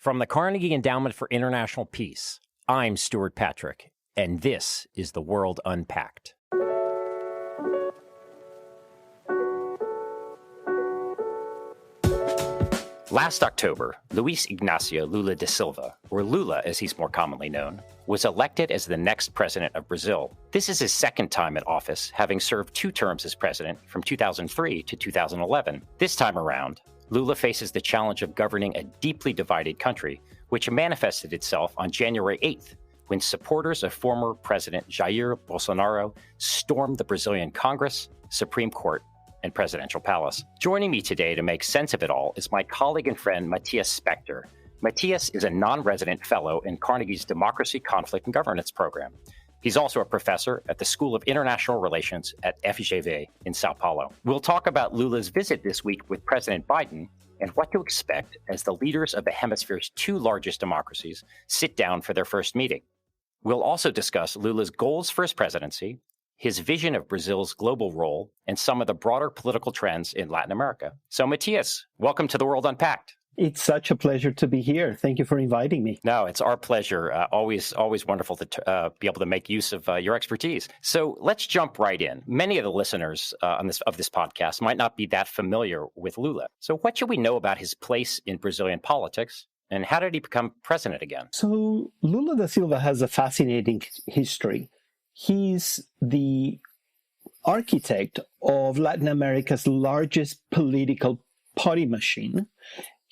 From the Carnegie Endowment for International Peace, I'm Stewart Patrick, and this is The World Unpacked. Last October, Luiz Inácio Lula da Silva, or Lula as he's more commonly known, was elected as the next president of Brazil. This is his second time in office, having served 2 terms as president from 2003 to 2011. This time around, Lula faces the challenge of governing a deeply divided country, which manifested itself on January 8th, when supporters of former President Jair Bolsonaro stormed the Brazilian Congress, Supreme Court, and Presidential Palace. Joining me today to make sense of it all is my colleague and friend, Matias Spektor. Matias is a non-resident fellow in Carnegie's Democracy, Conflict, and Governance program. He's also a professor at the School of International Relations at FGV in Sao Paulo. We'll talk about Lula's visit this week with President Biden and what to expect as the leaders of the hemisphere's 2 largest democracies sit down for their first meeting. We'll also discuss Lula's goals for his presidency, his vision of Brazil's global role, and some of the broader political trends in Latin America. So, Matias, welcome to The World Unpacked. It's such a pleasure to be here. Thank you for inviting me. No, it's our pleasure. Always wonderful to be able to make use of your expertise. So let's jump right in. Many of the listeners of this podcast might not be that familiar with Lula. So what should we know about his place in Brazilian politics, and how did he become president again? So Lula da Silva has a fascinating history. He's the architect of Latin America's largest political party machine.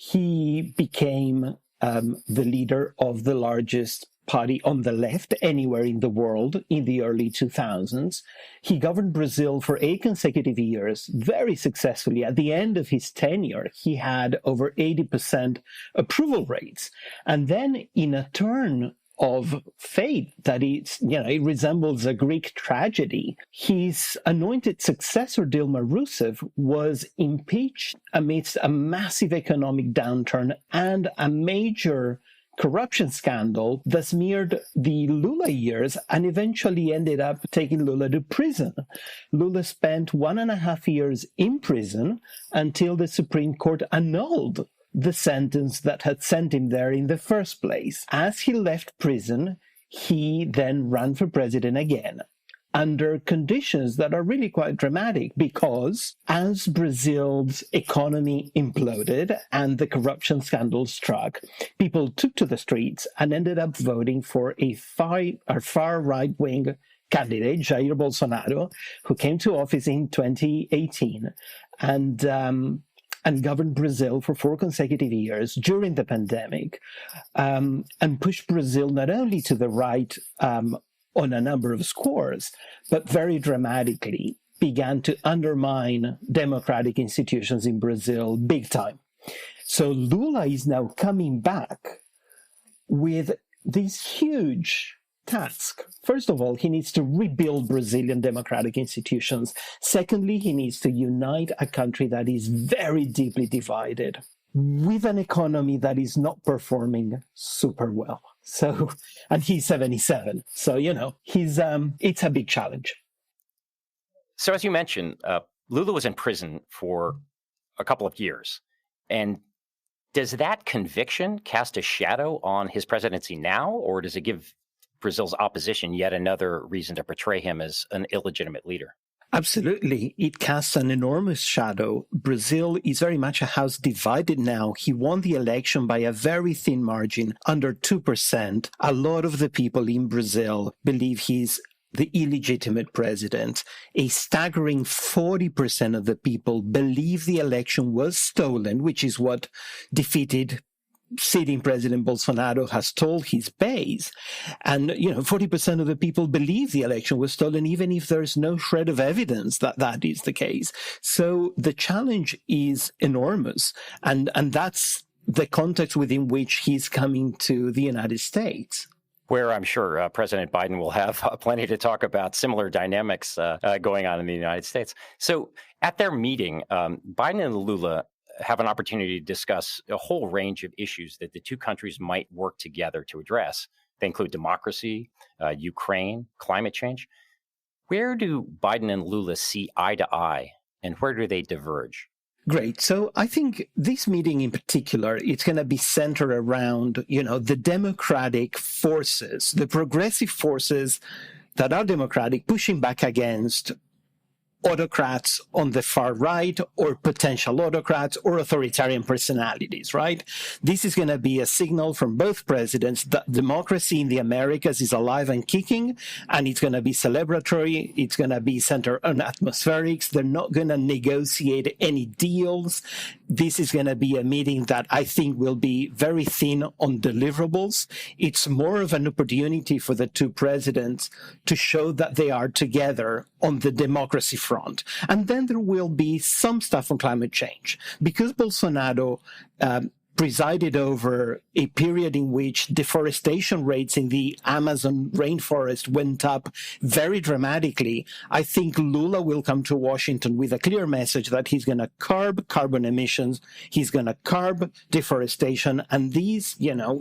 He became the leader of the largest party on the left anywhere in the world in the early 2000s. He governed Brazil for 8 consecutive years, very successfully. At the end of his tenure, he had over 80% approval rates. And then in a turn of fate that it resembles a Greek tragedy, his anointed successor, Dilma Rousseff, was impeached amidst a massive economic downturn and a major corruption scandal that smeared the Lula years and eventually ended up taking Lula to prison. Lula spent 1.5 years in prison until the Supreme Court annulled the sentence that had sent him there in the first place. As he left prison, he then ran for president again, under conditions that are really quite dramatic, because as Brazil's economy imploded and the corruption scandal struck, people took to the streets and ended up voting for a far right-wing candidate, Jair Bolsonaro, who came to office in 2018 and governed Brazil for 4 consecutive years during the pandemic, and pushed Brazil not only to the right on a number of scores, but very dramatically began to undermine democratic institutions in Brazil big time. So Lula is now coming back with this huge task. First of all, he needs to rebuild Brazilian democratic institutions. Secondly, he needs to unite a country that is very deeply divided, with an economy that is not performing super well. So, and he's 77. So, it's a big challenge. So as you mentioned, Lula was in prison for a couple of years. And does that conviction cast a shadow on his presidency now, or does it give Brazil's opposition yet another reason to portray him as an illegitimate leader? Absolutely. It casts an enormous shadow. Brazil is very much a house divided now. He won the election by a very thin margin, under 2%. A lot of the people in Brazil believe he's the illegitimate president. A staggering 40% of the people believe the election was stolen, which is what defeated sitting President Bolsonaro has told his base. And, 40% of the people believe the election was stolen, even if there's no shred of evidence that that is the case. So the challenge is enormous. And that's the context within which he's coming to the United States, where I'm sure President Biden will have plenty to talk about similar dynamics going on in the United States. So at their meeting, Biden and Lula have an opportunity to discuss a whole range of issues that the 2 countries might work together to address. They include democracy, Ukraine, climate change. Where do Biden and Lula see eye to eye, and where do they diverge? Great. So I think this meeting in particular, it's going to be centered around, the democratic forces, the progressive forces that are democratic pushing back against autocrats on the far right or potential autocrats or authoritarian personalities, right? This is going to be a signal from both presidents that democracy in the Americas is alive and kicking, and it's going to be celebratory. It's going to be centered on atmospherics. They're not going to negotiate any deals. This is going to be a meeting that I think will be very thin on deliverables. It's more of an opportunity for the two presidents to show that they are together on the democracy front. And then there will be some stuff on climate change. Because Bolsonaro presided over a period in which deforestation rates in the Amazon rainforest went up very dramatically, I think Lula will come to Washington with a clear message that he's going to curb carbon emissions, he's going to curb deforestation, and these,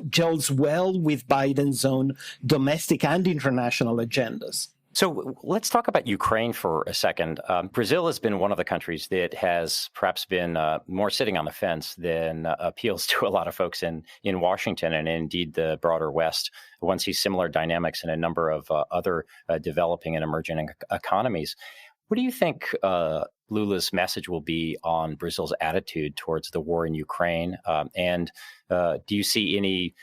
gels well with Biden's own domestic and international agendas. So let's talk about Ukraine for a second. Brazil has been one of the countries that has perhaps been more sitting on the fence than appeals to a lot of folks in Washington and indeed the broader West. One sees similar dynamics in a number of other developing and emerging economies. What do you think Lula's message will be on Brazil's attitude towards the war in Ukraine? And do you see any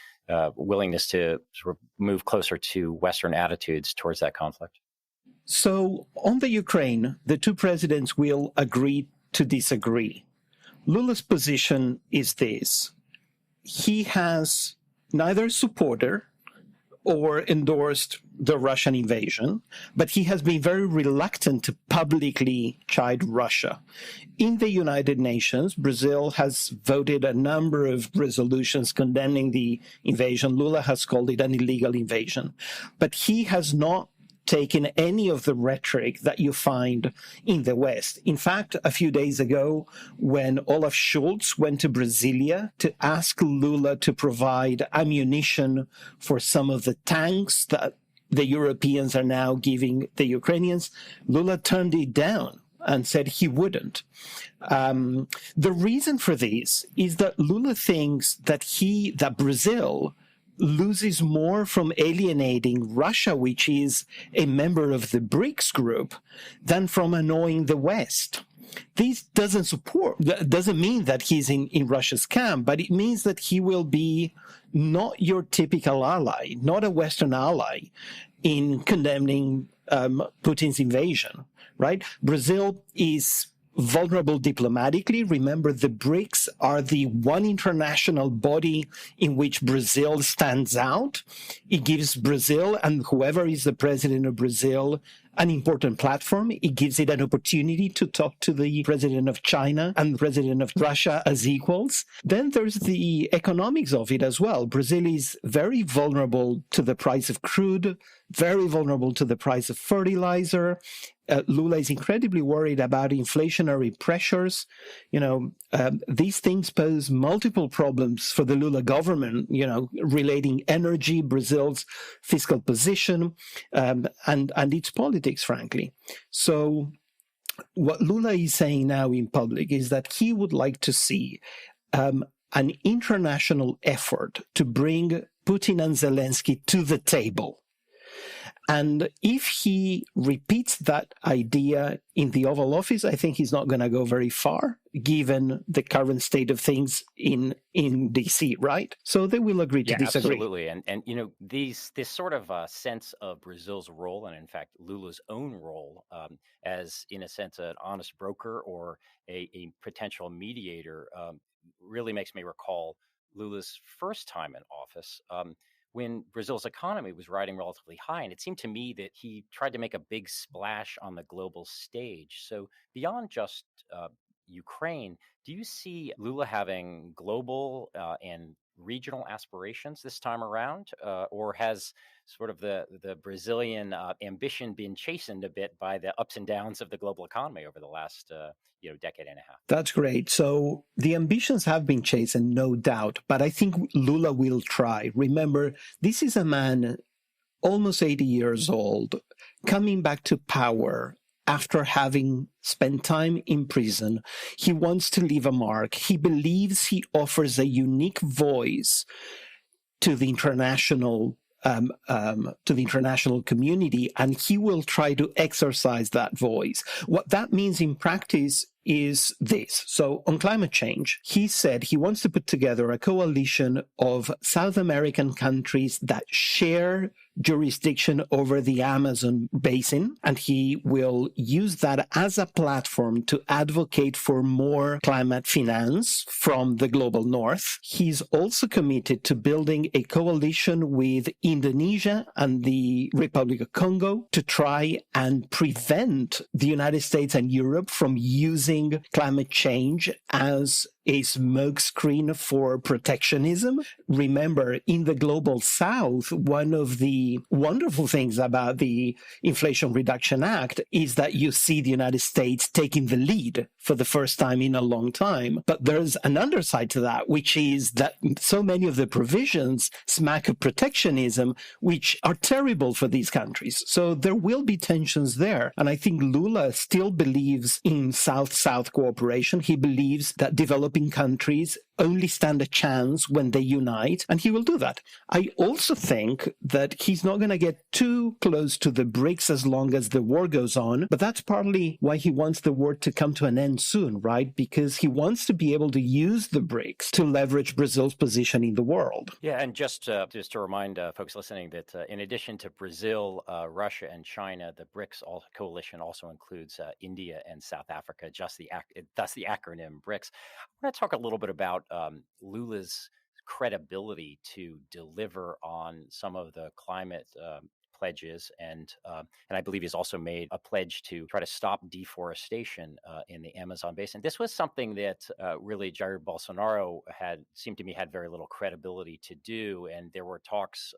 willingness to sort of move closer to Western attitudes towards that conflict? So on the Ukraine, the two presidents will agree to disagree. Lula's position is this. He has neither supported or endorsed the Russian invasion, but he has been very reluctant to publicly chide Russia. In the United Nations, Brazil has voted a number of resolutions condemning the invasion. Lula has called it an illegal invasion, but he has not taken any of the rhetoric that you find in the West. In fact, a few days ago, when Olaf Scholz went to Brasilia to ask Lula to provide ammunition for some of the tanks that the Europeans are now giving the Ukrainians, Lula turned it down and said he wouldn't. The reason for this is that Lula thinks that Brazil loses more from alienating Russia, which is a member of the BRICS group, than from annoying the West. This doesn't mean that he's in Russia's camp, but it means that he will be not your typical ally, not a Western ally in condemning Putin's invasion, right? Brazil is vulnerable diplomatically. Remember, the BRICS are the one international body in which Brazil stands out. It gives Brazil and whoever is the president of Brazil an important platform. It gives it an opportunity to talk to the president of China and the president of Russia as equals. Then there's the economics of it as well. Brazil is very vulnerable to the price of crude, very vulnerable to the price of fertilizer. Lula is incredibly worried about inflationary pressures. These things pose multiple problems for the Lula government, relating energy, Brazil's fiscal position, and its politics, frankly. So what Lula is saying now in public is that he would like to see an international effort to bring Putin and Zelensky to the table. And if he repeats that idea in the Oval Office, I think he's not going to go very far, given the current state of things in D.C., right? So they will agree to disagree. Absolutely. And this sort of sense of Brazil's role, and in fact, Lula's own role as, in a sense, an honest broker or a potential mediator really makes me recall Lula's first time in office. When Brazil's economy was riding relatively high. And it seemed to me that he tried to make a big splash on the global stage. So beyond just Ukraine, do you see Lula having global and regional aspirations this time around? Or has sort of the Brazilian ambition been chastened a bit by the ups and downs of the global economy over the last decade and a half? That's great. So the ambitions have been chastened, no doubt, but I think Lula will try. Remember, this is a man almost 80 years old, coming back to power after having spent time in prison, he wants to leave a mark. He believes he offers a unique voice to the international community, and he will try to exercise that voice. What that means in practice is this. So on climate change, he said he wants to put together a coalition of South American countries that share jurisdiction over the Amazon basin, and he will use that as a platform to advocate for more climate finance from the global north. He's also committed to building a coalition with Indonesia and the Republic of Congo to try and prevent the United States and Europe from using climate change as a smokescreen for protectionism. Remember, in the global south, one of the wonderful things about the Inflation Reduction Act is that you see the United States taking the lead for the first time in a long time. But there's an underside to that, which is that so many of the provisions smack of protectionism, which are terrible for these countries. So there will be tensions there. And I think Lula still believes in South-South cooperation. He believes that developing countries only stand a chance when they unite, and he will do that. I also think that he's not going to get too close to the BRICS as long as the war goes on, but that's partly why he wants the war to come to an end soon, right? Because he wants to be able to use the BRICS to leverage Brazil's position in the world. Yeah, and just to remind folks listening that in addition to Brazil, Russia, and China, the BRICS coalition also includes India and South Africa, thus the acronym BRICS. I want to talk a little bit about Lula's credibility to deliver on some of the climate pledges, and I believe he's also made a pledge to try to stop deforestation in the Amazon basin. This was something that really Jair Bolsonaro had very little credibility to do, and there were talks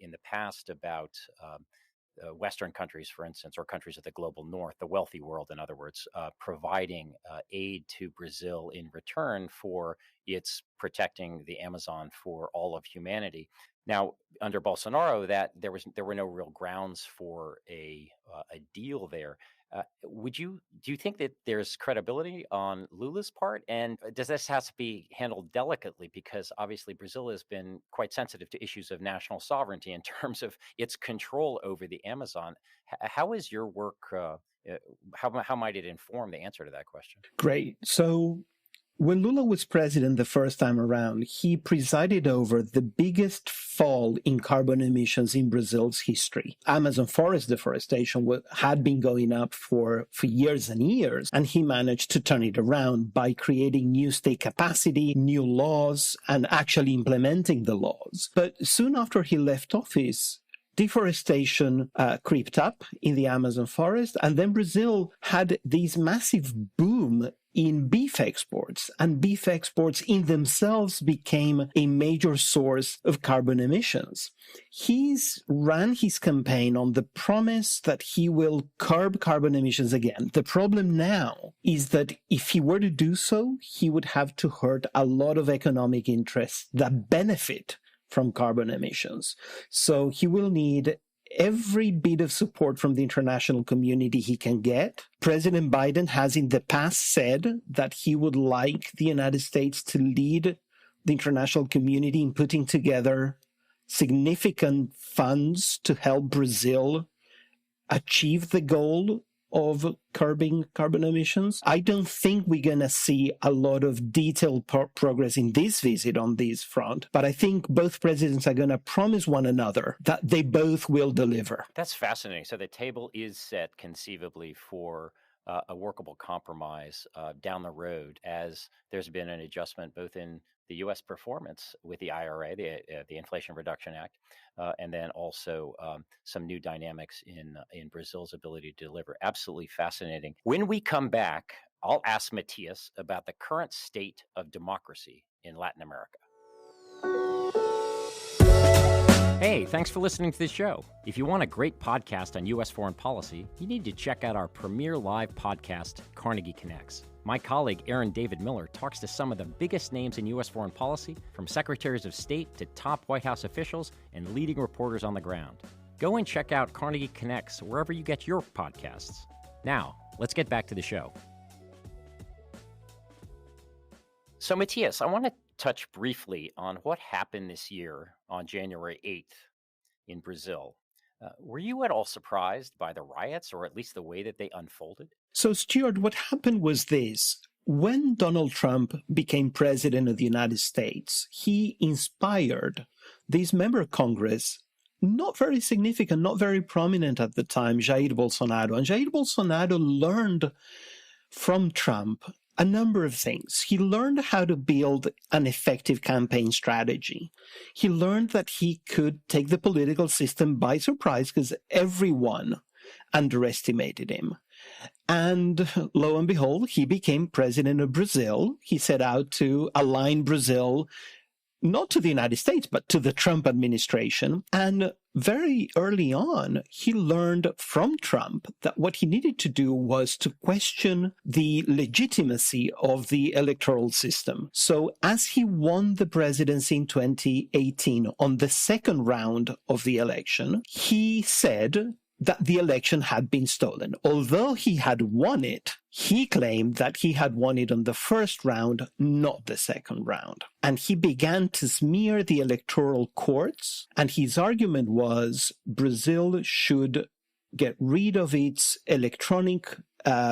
in the past about Western countries, for instance, or countries of the global north, the wealthy world, in other words, providing aid to Brazil in return for its protecting the Amazon for all of humanity. Now, under Bolsonaro, there were no real grounds for a deal there. Do you think that there's credibility on Lula's part? And does this have to be handled delicately? Because obviously Brazil has been quite sensitive to issues of national sovereignty in terms of its control over the Amazon. How is your work, how might it inform the answer to that question? Great. So when Lula was president the first time around, he presided over the biggest fall in carbon emissions in Brazil's history. Amazon forest deforestation had been going up for years and years, and he managed to turn it around by creating new state capacity, new laws, and actually implementing the laws. But soon after he left office, deforestation creeped up in the Amazon forest, and then Brazil had this massive boom in beef exports, and beef exports in themselves became a major source of carbon emissions. He's ran his campaign on the promise that he will curb carbon emissions again. The problem now is that if he were to do so, he would have to hurt a lot of economic interests that benefit from carbon emissions. So he will need every bit of support from the international community he can get. President Biden has in the past said that he would like the United States to lead the international community in putting together significant funds to help Brazil achieve the goal of curbing carbon emissions. I don't think we're going to see a lot of detailed progress in this visit on this front, but I think both presidents are going to promise one another that they both will deliver. That's fascinating. So the table is set conceivably for a workable compromise down the road, as there's been an adjustment both in the U.S. performance with the IRA, the Inflation Reduction Act, and then also some new dynamics in Brazil's ability to deliver. Absolutely fascinating. When we come back, I'll ask Matias about the current state of democracy in Latin America. Hey, thanks for listening to this show. If you want a great podcast on U.S. foreign policy, you need to check out our premier live podcast, Carnegie Connects. My colleague, Aaron David Miller, talks to some of the biggest names in U.S. foreign policy, from secretaries of state to top White House officials and leading reporters on the ground. Go and check out Carnegie Connects wherever you get your podcasts. Now, let's get back to the show. So, Matias, I want to touch briefly on what happened this year on January 8th in Brazil. Were you at all surprised by the riots, or at least the way that they unfolded? So, Stewart, what happened was this. When Donald Trump became president of the United States, he inspired this member of Congress, not very significant, not very prominent at the time, Jair Bolsonaro. And Jair Bolsonaro learned from Trump a number of things. He learned how to build an effective campaign strategy. He learned that he could take the political system by surprise because everyone underestimated him. And lo and behold, he became president of Brazil. He set out to align Brazil not to the United States, but to the Trump administration. And very early on, he learned from Trump that what he needed to do was to question the legitimacy of the electoral system. So as he won the presidency in 2018 on the second round of the election, he said that the election had been stolen. Although he had won it, he claimed that he had won it on the first round, not the second round. And he began to smear the electoral courts. And his argument was Brazil should get rid of its electronic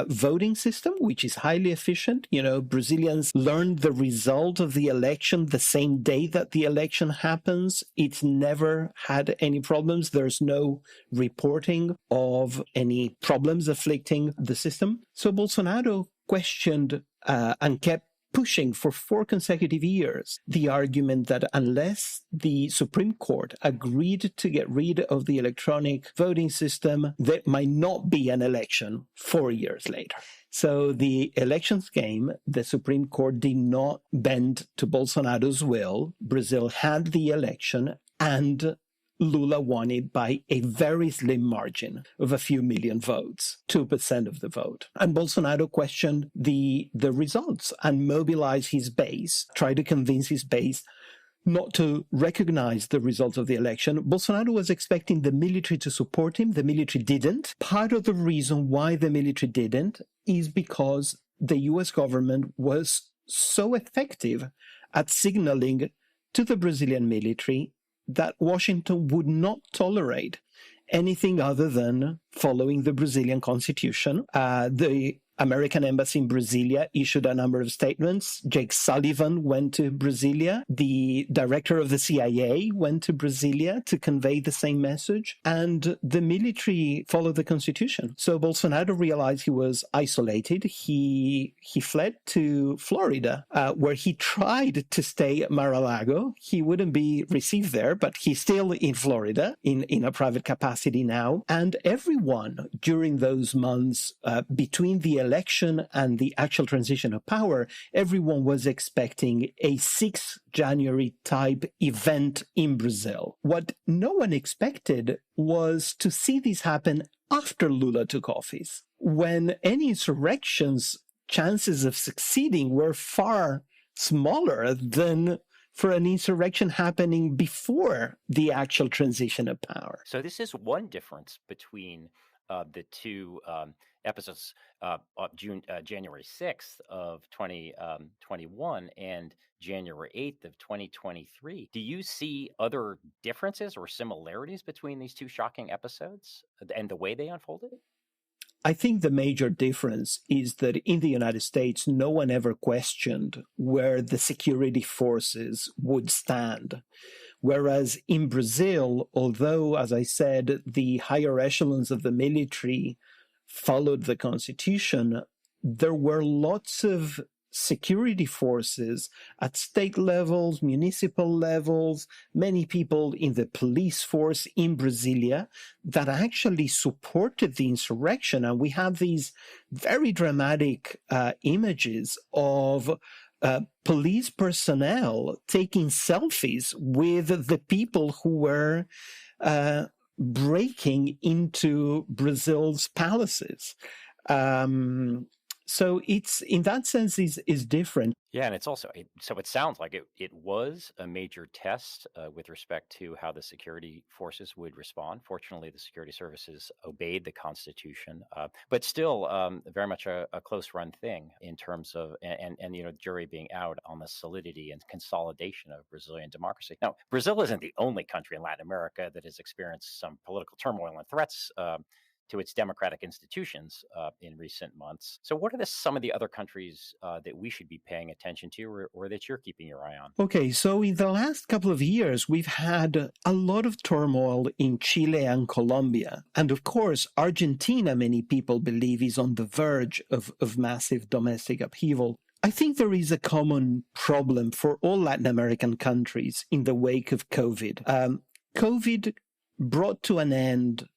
voting system, which is highly efficient. You know, Brazilians learned the result of the election the same day that the election happens. It's never had any problems. There's no reporting of any problems afflicting the system. So Bolsonaro questioned and kept pushing for 4 consecutive years the argument that unless the Supreme Court agreed to get rid of the electronic voting system, there might not be an election 4 years later. So the elections came, the Supreme Court did not bend to Bolsonaro's will. Brazil had the election, and Lula won it by a very slim margin of a few million votes, 2% of the vote. And Bolsonaro questioned the results and mobilized his base, tried to convince his base not to recognize the results of the election. Bolsonaro was expecting the military to support him. The military didn't. Part of the reason why the military didn't is because the US government was so effective at signaling to the Brazilian military that Washington would not tolerate anything other than following the Brazilian constitution. The American embassy in Brasilia issued a number of statements. Jake Sullivan went to Brasilia. The director of the CIA went to Brasilia to convey the same message. And the military followed the constitution. So Bolsonaro realized he was isolated. He fled to Florida, where he tried to stay at Mar-a-Lago. He wouldn't be received there, but he's still in Florida in a private capacity now. And everyone during those months between the election and the actual transition of power, everyone was expecting a 6th January type event in Brazil. What no one expected was to see this happen after Lula took office, when any insurrection's chances of succeeding were far smaller than for an insurrection happening before the actual transition of power. So this is one difference between the two episodes January 6th of 2021 and January 8th of 2023. Do you see other differences or similarities between these two shocking episodes and the way they unfolded? I think the major difference is that in the United States, no one ever questioned where the security forces would stand. Whereas in Brazil, although, as I said, the higher echelons of the military followed the constitution, there were lots of security forces at state levels, municipal levels, many people in the police force in Brasilia that actually supported the insurrection. And we have these very dramatic images of police personnel taking selfies with the people who were breaking into Brazil's palaces. So it's in that sense is different. Yeah, and it's also so it sounds like it was a major test with respect to how the security forces would respond. Fortunately, the security services obeyed the Constitution, but still very much a close run thing in terms of and you know jury being out on the solidity and consolidation of Brazilian democracy. Now, Brazil isn't the only country in Latin America that has experienced some political turmoil and threats. To its democratic institutions in recent months. So, what are some of the other countries that we should be paying attention to, or that you're keeping your eye on? Okay, so in the last couple of years, we've had a lot of turmoil in Chile and Colombia. And of course, Argentina, many people believe, is on the verge of massive domestic upheaval. I think there is a common problem for all Latin American countries in the wake of COVID. COVID brought to an end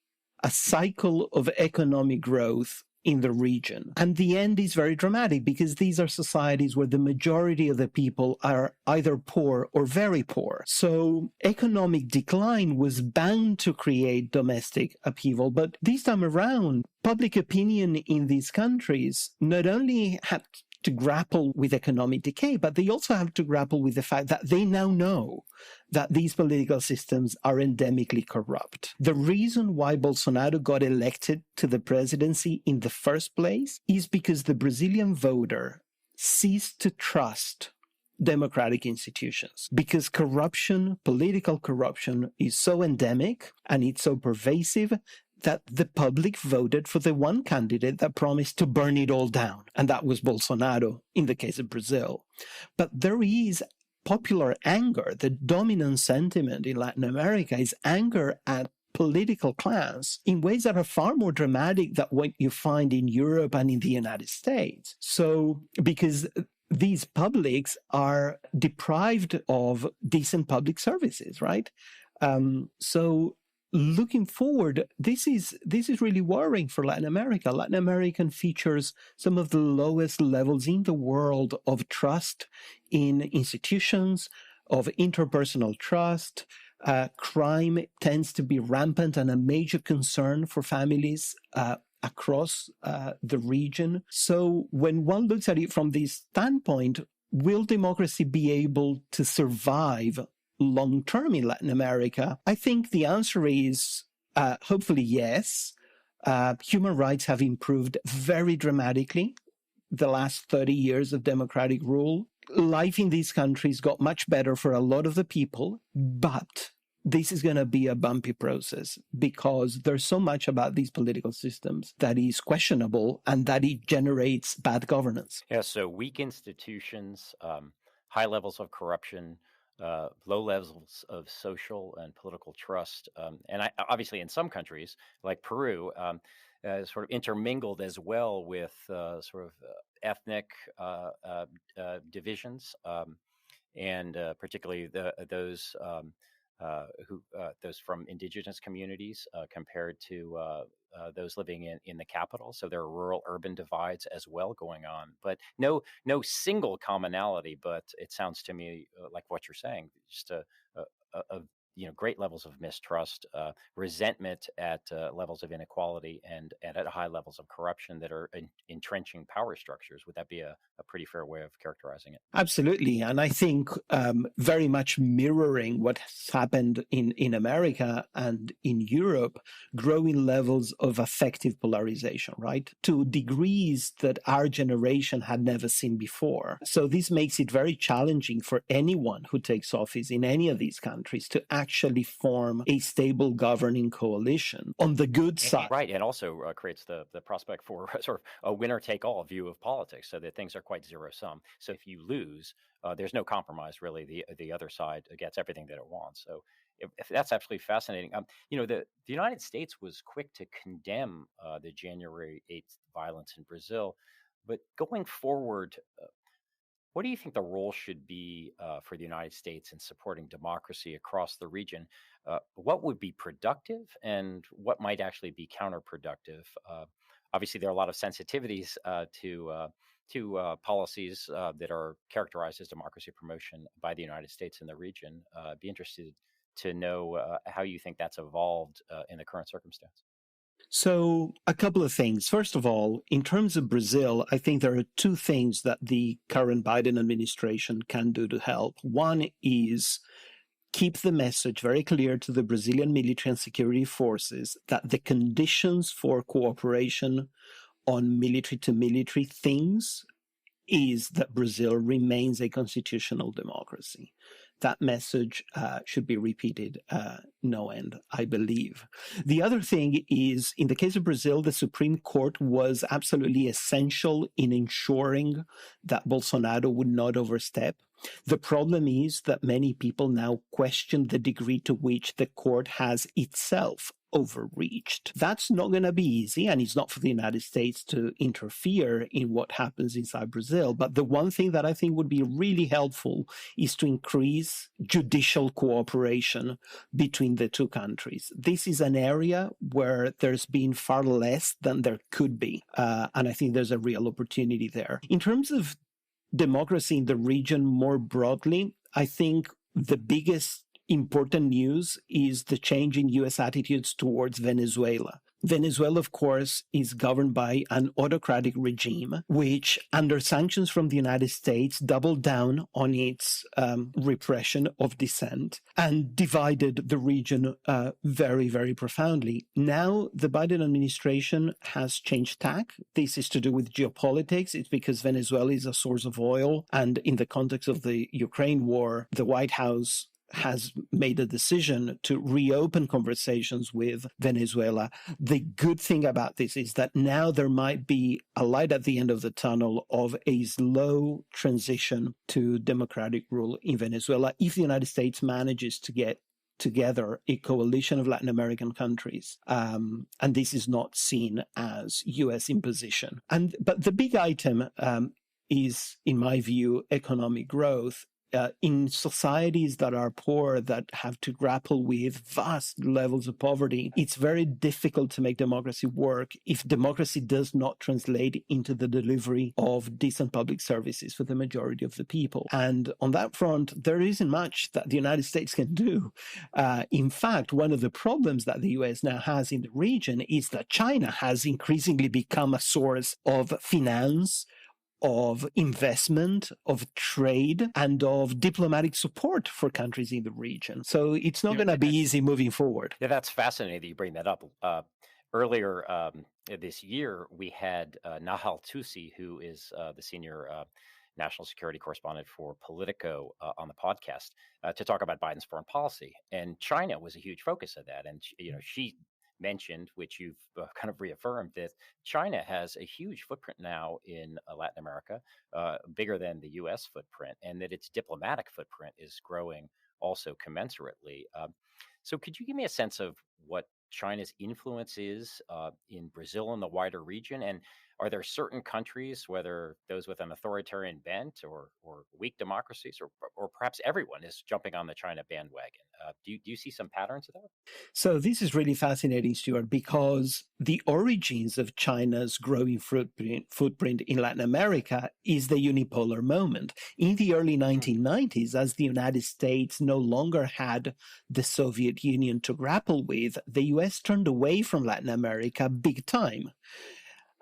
a cycle of economic growth in the region. And the end is very dramatic because these are societies where the majority of the people are either poor or very poor. So economic decline was bound to create domestic upheaval. But this time around, public opinion in these countries not only had to grapple with economic decay, but they also have to grapple with the fact that they now know that these political systems are endemically corrupt. The reason why Bolsonaro got elected to the presidency in the first place is because the Brazilian voter ceased to trust democratic institutions, because corruption, political corruption, is so endemic and it's so pervasive that the public voted for the one candidate that promised to burn it all down. And that was Bolsonaro in the case of Brazil. But there is popular anger. The dominant sentiment in Latin America is anger at political class in ways that are far more dramatic than what you find in Europe and in the United States. So, because these publics are deprived of decent public services, right? So looking forward, this is really worrying for Latin America. Latin America features some of the lowest levels in the world of trust in institutions, of interpersonal trust. Crime tends to be rampant and a major concern for families across the region. So when one looks at it from this standpoint, will democracy be able to survive long-term in Latin America? I think the answer is hopefully yes. Human rights have improved very dramatically the last 30 years of democratic rule. Life in these countries got much better for a lot of the people, but this is going to be a bumpy process because there's so much about these political systems that is questionable and that it generates bad governance. Yeah, so weak institutions, high levels of corruption, low levels of social and political trust. And obviously in some countries, like Peru, sort of intermingled as well with sort of ethnic divisions, and particularly those those from indigenous communities compared to those living in the capital. So there are rural-urban divides as well going on, but no single commonality. But it sounds to me like what you're saying, just a great levels of mistrust, resentment at levels of inequality, and at high levels of corruption that are entrenching power structures. Would that be a pretty fair way of characterizing it? Absolutely. And I think very much mirroring what has happened in America and in Europe, growing levels of affective polarization, right? To degrees that our generation had never seen before. So this makes it very challenging for anyone who takes office in any of these countries to actually form a stable governing coalition on the good side. Right. And also creates the prospect for sort of a winner-take-all view of politics, so that things are quite zero-sum. So if you lose, there's no compromise, really. The other side gets everything that it wants. So if that's absolutely fascinating. The United States was quick to condemn the January 8th violence in Brazil. But going forward, what do you think the role should be for the United States in supporting democracy across the region? What would be productive, and what might actually be counterproductive? Obviously, there are a lot of sensitivities to policies that are characterized as democracy promotion by the United States in the region. I'd be interested to know how you think that's evolved in the current circumstance. So, a couple of things. First of all, in terms of Brazil, I think there are two things that the current Biden administration can do to help. One is keep the message very clear to the Brazilian military and security forces that the conditions for cooperation on military to military things is that Brazil remains a constitutional democracy. That message should be repeated no end, I believe. The other thing is, in the case of Brazil, the Supreme Court was absolutely essential in ensuring that Bolsonaro would not overstep. The problem is that many people now question the degree to which the court has itself overreached. That's not going to be easy, and it's not for the United States to interfere in what happens inside Brazil. But the one thing that I think would be really helpful is to increase judicial cooperation between the two countries. This is an area where there's been far less than there could be, and I think there's a real opportunity there. In terms of democracy in the region more broadly, I think the biggest important news is the change in U.S. attitudes towards Venezuela. Venezuela, of course, is governed by an autocratic regime, which, under sanctions from the United States, doubled down on its repression of dissent and divided the region very, very profoundly. Now, the Biden administration has changed tack. This is to do with geopolitics. It's because Venezuela is a source of oil. And in the context of the Ukraine war, the White House has made a decision to reopen conversations with Venezuela. The good thing about this is that now there might be a light at the end of the tunnel of a slow transition to democratic rule in Venezuela if the United States manages to get together a coalition of Latin American countries. And this is not seen as U.S. imposition. But the big item is, in my view, economic growth. In societies that are poor, that have to grapple with vast levels of poverty, it's very difficult to make democracy work if democracy does not translate into the delivery of decent public services for the majority of the people. And on that front, there isn't much that the United States can do. In fact, one of the problems that the U.S. now has in the region is that China has increasingly become a source of finance, of investment, of trade, and of diplomatic support for countries in the region. So it's not going to be easy moving forward. Yeah, that's fascinating that you bring that up. Earlier this year, we had Nahal Tusi, who is the senior national security correspondent for Politico on the podcast, to talk about Biden's foreign policy. And China was a huge focus of that. And, she mentioned, which you've kind of reaffirmed, that China has a huge footprint now in Latin America, bigger than the U.S. footprint, and that its diplomatic footprint is growing also commensurately. So could you give me a sense of what China's influence is in Brazil and the wider region? And are there certain countries, whether those with an authoritarian bent or weak democracies, or perhaps everyone is jumping on the China bandwagon? Do you see some patterns of that? So this is really fascinating, Stewart, because the origins of China's growing footprint in Latin America is the unipolar moment. In the early 1990s, as the United States no longer had the Soviet Union to grapple with, the U.S. turned away from Latin America big time.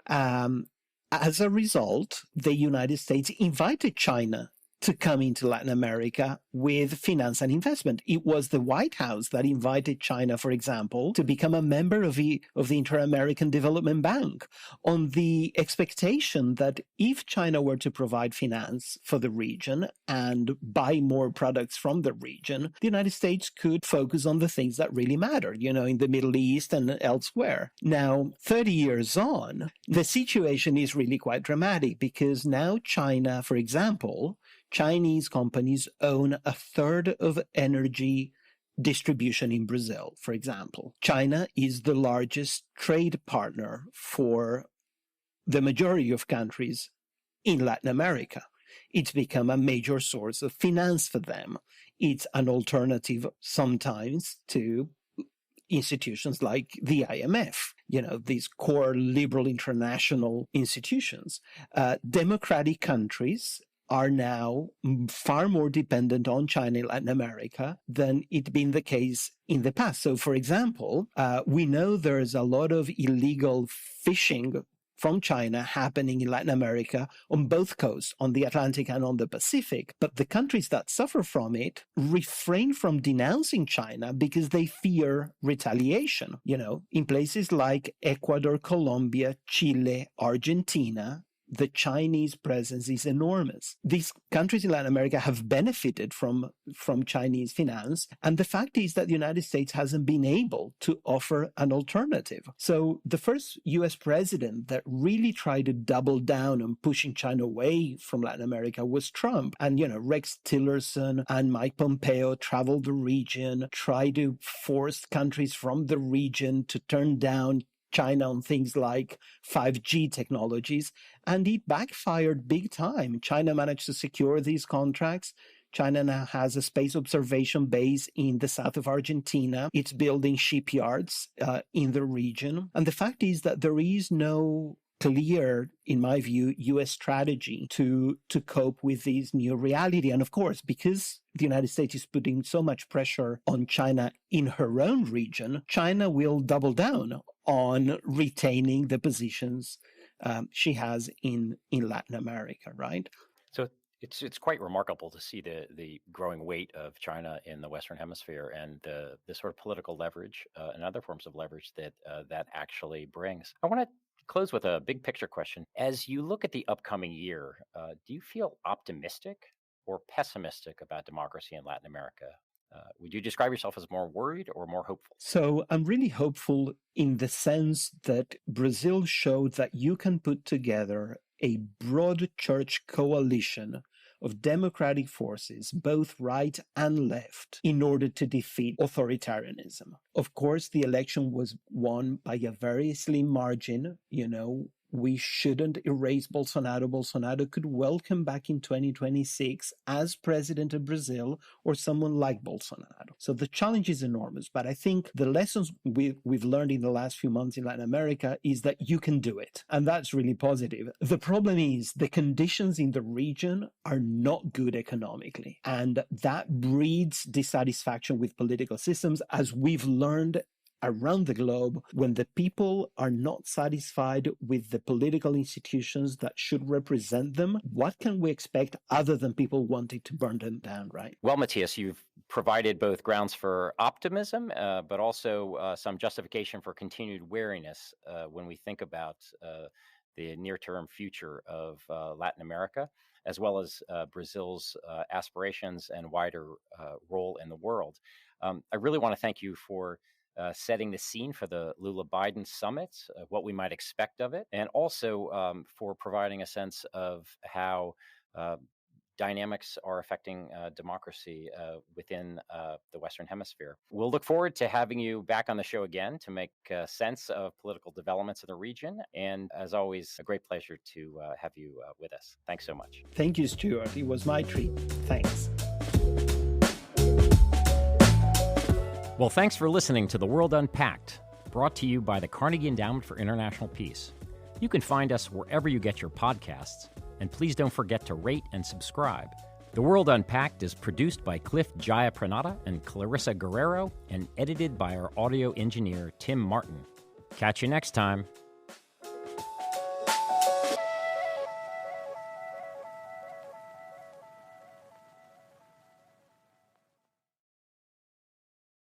As a result, the United States invited China to come into Latin America with finance and investment. It was the White House that invited China, for example, to become a member of the Inter-American Development Bank, on the expectation that if China were to provide finance for the region and buy more products from the region, the United States could focus on the things that really matter, in the Middle East and elsewhere. Now, 30 years on, the situation is really quite dramatic, because now China, for example, Chinese companies own a third of energy distribution in Brazil, for example. China is the largest trade partner for the majority of countries in Latin America. It's become a major source of finance for them. It's an alternative sometimes to institutions like the IMF, these core liberal international institutions. Democratic countries are now far more dependent on China in Latin America than it been the case in the past. So, for example, we know there's a lot of illegal fishing from China happening in Latin America on both coasts, on the Atlantic and on the Pacific. But the countries that suffer from it refrain from denouncing China because they fear retaliation. In places like Ecuador, Colombia, Chile, Argentina, the Chinese presence is enormous. These countries in Latin America have benefited from Chinese finance. And the fact is that the United States hasn't been able to offer an alternative. So the first US president that really tried to double down on pushing China away from Latin America was Trump. And, Rex Tillerson and Mike Pompeo traveled the region, tried to force countries from the region to turn down China on things like 5G technologies, and it backfired big time. China managed to secure these contracts. China now has a space observation base in the south of Argentina. It's building shipyards in the region. And the fact is that there is no clear, in my view, U.S. strategy to cope with this new reality. And of course, because the United States is putting so much pressure on China in her own region, China will double down on retaining the positions she has in Latin America, right? So it's quite remarkable to see the growing weight of China in the Western Hemisphere and the sort of political leverage and other forms of leverage that actually brings. I want to close with a big picture question. As you look at the upcoming year, do you feel optimistic or pessimistic about democracy in Latin America? Would you describe yourself as more worried or more hopeful? So I'm really hopeful in the sense that Brazil showed that you can put together a broad church coalition of democratic forces, both right and left, in order to defeat authoritarianism. Of course, the election was won by a very slim margin. We shouldn't erase Bolsonaro. Bolsonaro could well come back in 2026 as president of Brazil or someone like Bolsonaro. So the challenge is enormous. But I think the lessons we've learned in the last few months in Latin America is that you can do it. And that's really positive. The problem is the conditions in the region are not good economically. And that breeds dissatisfaction with political systems, as we've learned around the globe. When the people are not satisfied with the political institutions that should represent them, what can we expect other than people wanting to burn them down, right? Well, Matias, you've provided both grounds for optimism, but also some justification for continued wariness when we think about the near-term future of Latin America, as well as Brazil's aspirations and wider role in the world. I really want to thank you for setting the scene for the Lula-Biden summit, what we might expect of it, and also for providing a sense of how dynamics are affecting democracy within the Western Hemisphere. We'll look forward to having you back on the show again to make sense of political developments in the region. And as always, a great pleasure to have you with us. Thanks so much. Thank you, Stewart. It was my treat. Thanks. Well, thanks for listening to The World Unpacked, brought to you by the Carnegie Endowment for International Peace. You can find us wherever you get your podcasts, and please don't forget to rate and subscribe. The World Unpacked is produced by Cliff Jayapranata and Clarissa Guerrero and edited by our audio engineer, Tim Martin. Catch you next time.